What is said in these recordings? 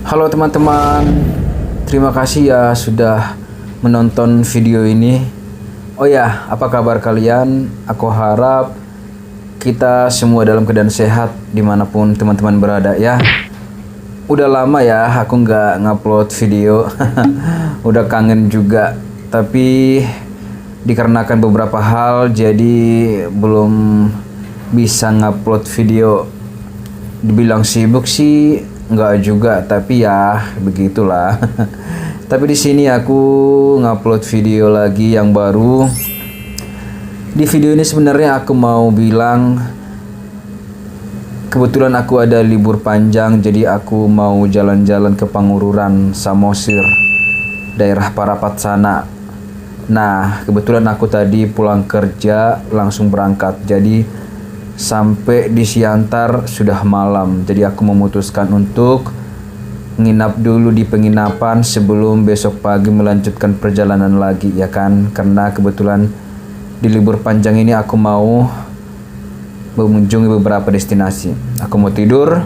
Halo teman-teman, terima kasih ya sudah menonton video ini. Oh ya, apa kabar kalian? Aku harap kita semua dalam keadaan sehat dimanapun teman-teman berada ya. Udah lama ya aku nggak ngupload video, udah kangen juga. Tapi dikarenakan beberapa hal jadi belum bisa ngupload video. Dibilang sibuk sih nggak juga, tapi ya begitulah. Tapi di sini aku ngupload video lagi yang baru. Di video ini sebenarnya aku mau bilang kebetulan aku ada libur panjang, jadi aku mau jalan-jalan ke Pangururan, Samosir, daerah Parapat sana. Nah, kebetulan aku tadi pulang kerja langsung berangkat. Jadi sampai di Siantar sudah malam, jadi aku memutuskan untuk nginap dulu di penginapan sebelum besok pagi melanjutkan perjalanan lagi ya kan, karena kebetulan di libur panjang ini aku mau mengunjungi beberapa destinasi. Aku mau tidur,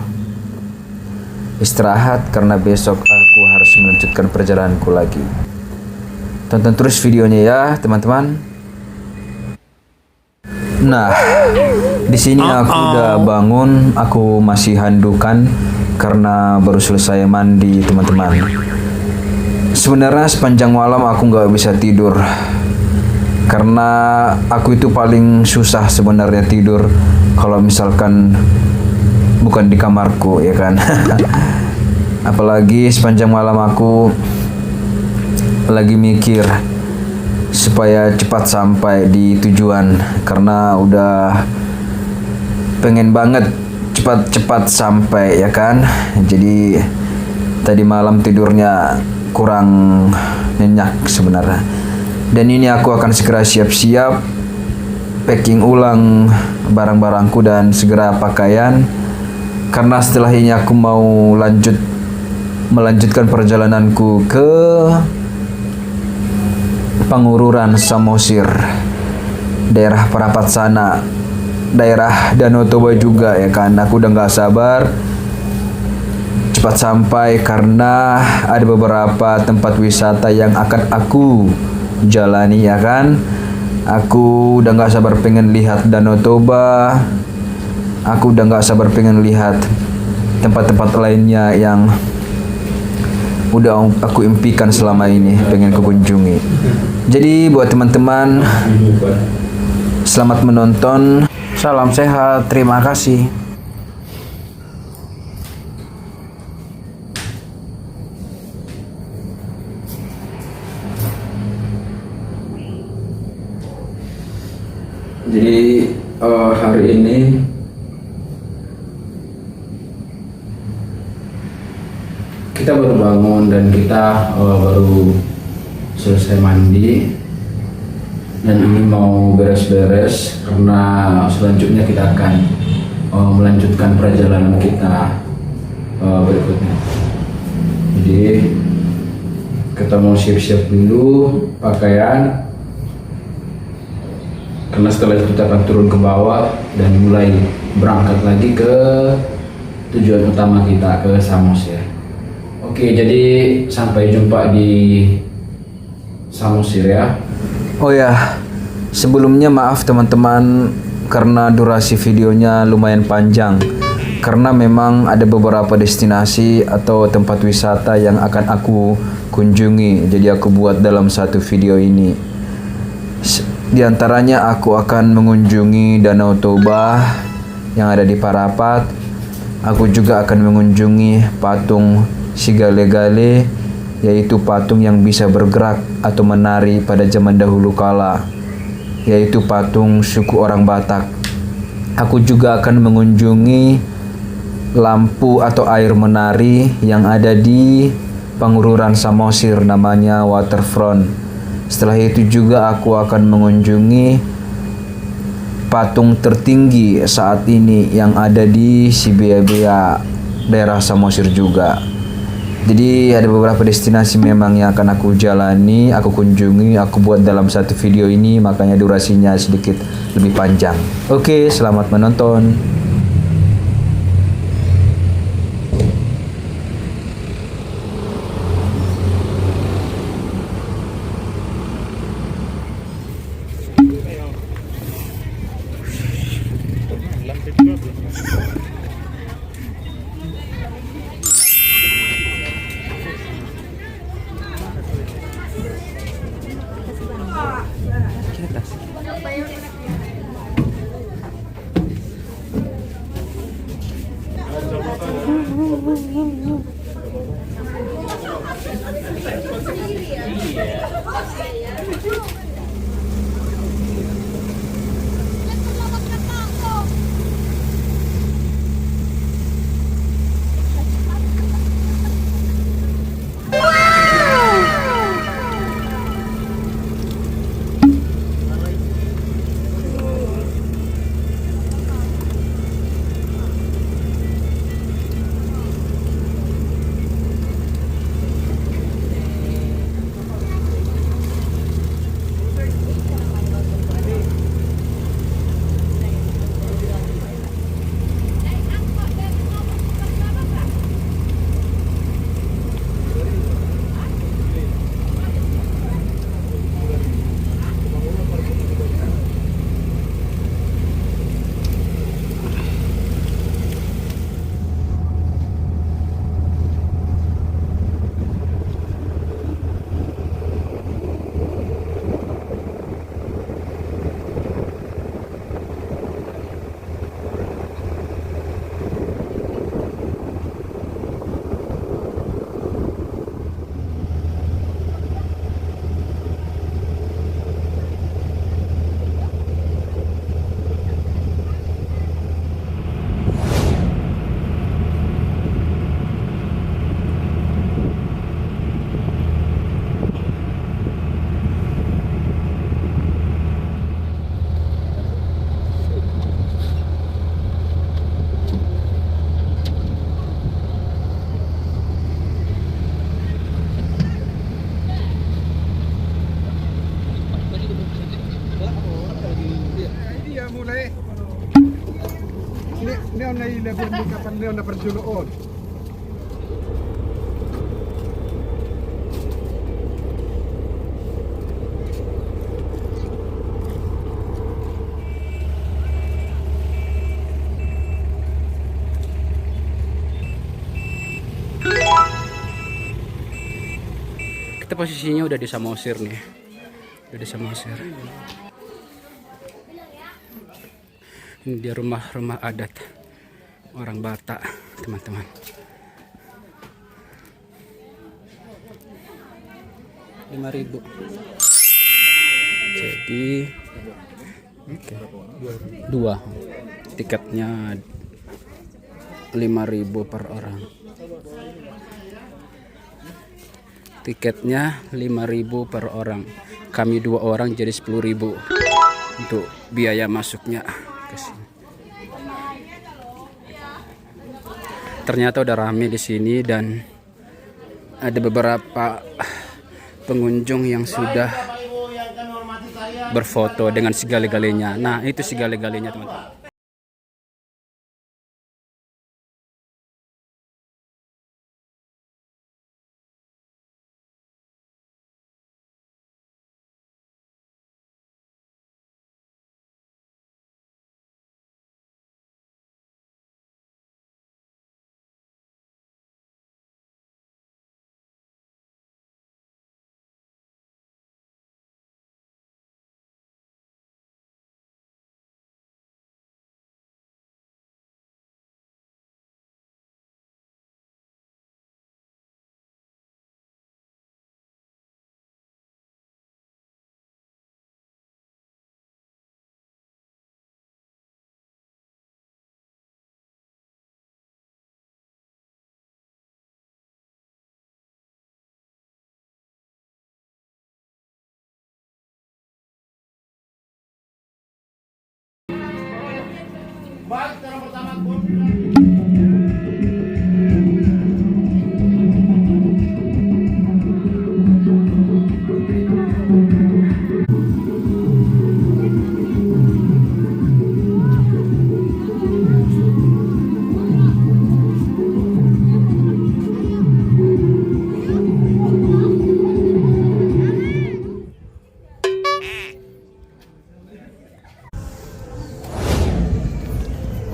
istirahat karena besok aku harus melanjutkan perjalananku lagi. Tonton terus videonya ya teman-teman. Nah, di sini aku udah bangun, aku masih handukan karena baru selesai mandi teman-teman. Sebenarnya sepanjang malam aku nggak bisa tidur karena aku itu paling susah sebenarnya tidur kalau misalkan bukan di kamarku ya kan. Apalagi sepanjang malam aku lagi mikir supaya cepat sampai di tujuan karena udah pengen banget cepat-cepat sampai ya kan. Jadi tadi malam tidurnya kurang nyenyak sebenarnya. Dan ini aku akan segera siap-siap packing ulang barang-barangku dan segera pakaian karena setelah ini aku mau melanjutkan perjalananku ke Pangururan, Samosir, daerah Parapat sana, daerah Danau Toba juga ya kan. Aku udah nggak sabar cepat sampai karena ada beberapa tempat wisata yang akan aku jalani ya kan. Aku udah nggak sabar pengen lihat Danau Toba. Aku udah nggak sabar pengen lihat tempat-tempat lainnya yang udah aku impikan selama ini pengen kunjungi. Jadi buat teman-teman, selamat menonton, salam sehat, terima kasih. Jadi hari ini kita baru bangun dan kita baru selesai mandi dan ini mau beres-beres karena selanjutnya kita akan melanjutkan perjalanan kita berikutnya. Jadi kita mau siap-siap dulu pakaian karena setelah itu kita akan turun ke bawah dan mulai berangkat lagi ke tujuan utama kita, ke Samosir. Oke, jadi sampai jumpa di Samosir ya. Oh ya, sebelumnya maaf teman-teman karena durasi videonya lumayan panjang karena memang ada beberapa destinasi atau tempat wisata yang akan aku kunjungi, jadi aku buat dalam satu video ini. Di antaranya aku akan mengunjungi Danau Toba yang ada di Parapat. Aku juga akan mengunjungi patung Sigale-gale, yaitu patung yang bisa bergerak atau menari pada zaman dahulu kala, yaitu patung suku orang Batak. Aku juga akan mengunjungi lampu atau air menari yang ada di Pangururan, Samosir, namanya Waterfront. Setelah itu juga aku akan mengunjungi patung tertinggi saat ini yang ada di Sibeabea, daerah Samosir juga. Jadi ada beberapa destinasi memang yang akan aku jalani, aku kunjungi, aku buat dalam satu video ini, makanya durasinya sedikit lebih panjang. Oke, selamat menonton. na nailabuan ni kapan na perjuloon. Kita posisinya udah di Samosir nih. Udah di Samosir. Ini dia rumah-rumah adat orang Batak, teman-teman. Rp5.000. Jadi dua tiketnya 5.000 per orang. Tiketnya 5.000 per orang. Kami 2 orang jadi 10.000 untuk biaya masuknya ke sini. Ternyata udah rame di sini dan ada beberapa pengunjung yang sudah berfoto dengan segala-galanya. Nah, itu segala-galanya, teman-teman.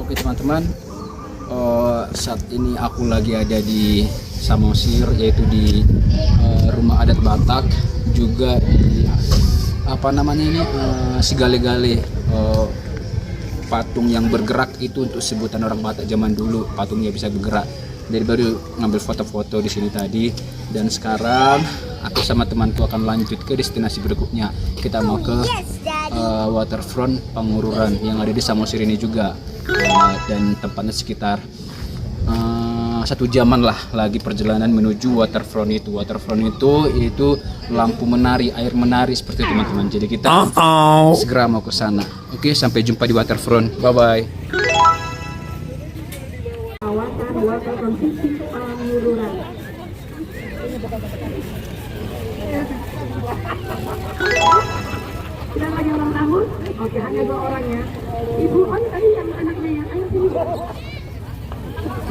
Oke teman-teman, saat ini aku lagi ada di Samosir, yaitu di rumah adat Batak, juga di apa namanya ini, Sigale-gale, patung yang bergerak itu untuk sebutan orang Batak zaman dulu, patungnya bisa bergerak. Jadi baru ngambil foto-foto di sini tadi, dan sekarang aku sama temanku akan lanjut ke destinasi berikutnya. Kita mau ke waterfront Pangururan yang ada di Samosir ini juga. Dan tempatnya sekitar 1 jaman lah lagi perjalanan menuju waterfront itu. Waterfront itu lampu menari, air menari seperti itu teman-teman. Jadi kita segera mau ke sana. Oke, sampai jumpa di waterfront. Bye bye. Waterfront Pangururan. Sudah lagi ulang tahun? Oke, hanya 2 orang ya. Ibu, oh ini tadi yang anaknya yang ayo sini.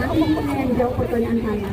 Nanti saya yang jawab pertanyaan saya.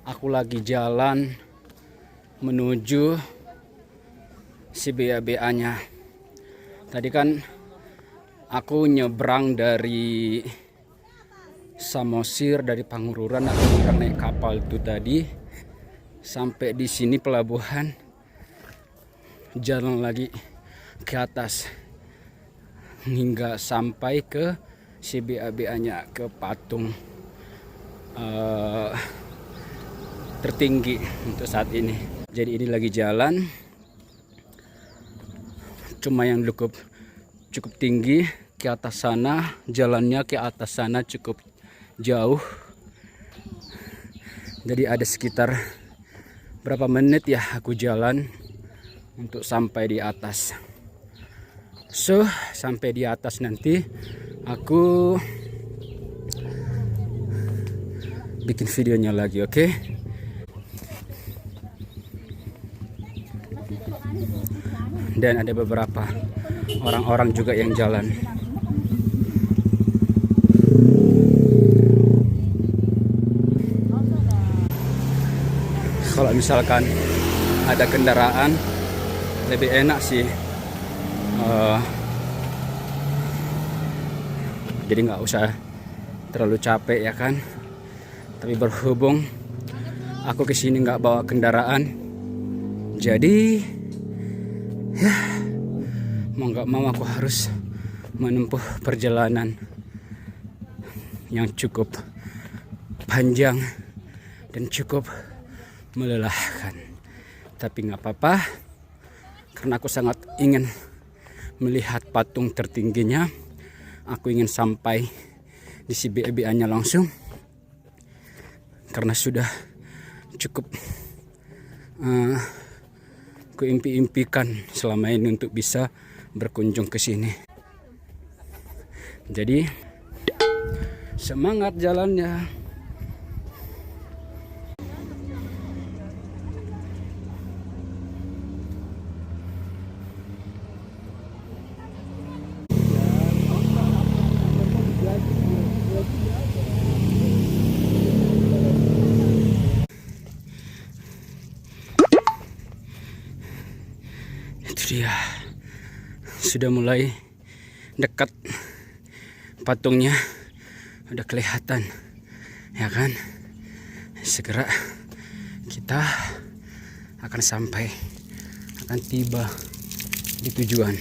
aku lagi jalan menuju si BA-BA-nya. Tadi kan aku nyebrang dari Samosir, dari Pangururan, aku naik kapal itu tadi sampai di sini pelabuhan, jalan lagi ke atas hingga sampai ke si BA-BA-nya, ke patung tertinggi untuk saat ini. Jadi ini lagi jalan, cuma yang cukup tinggi ke atas sana, jalannya ke atas sana cukup jauh. Jadi ada sekitar berapa menit ya aku jalan untuk sampai di atas. So, sampai di atas nanti aku bikin videonya lagi, oke? Dan ada beberapa orang-orang juga yang jalan. Kalau misalkan ada kendaraan lebih enak sih, jadi nggak usah terlalu capek ya kan. Tapi berhubung aku kesini nggak bawa kendaraan, jadi ya mau nggak mau aku harus menempuh perjalanan yang cukup panjang dan cukup melelahkan. Tapi nggak apa-apa, karena aku sangat ingin melihat patung tertingginya. Aku ingin sampai di si BA-BA-nya langsung, karena sudah cukup kuimpi-impikan selama ini untuk bisa berkunjung ke sini. Jadi semangat jalannya. Dia sudah mulai dekat, patungnya udah kelihatan ya kan. Segera kita akan sampai, akan tiba di tujuan.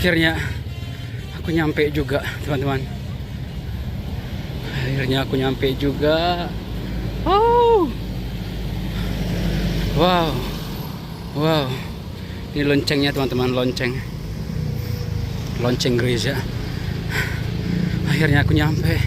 Akhirnya aku nyampe juga, teman-teman. Akhirnya aku nyampe juga. Oh, wow, wow. Ini loncengnya, teman-teman, lonceng gereja. Akhirnya aku nyampe.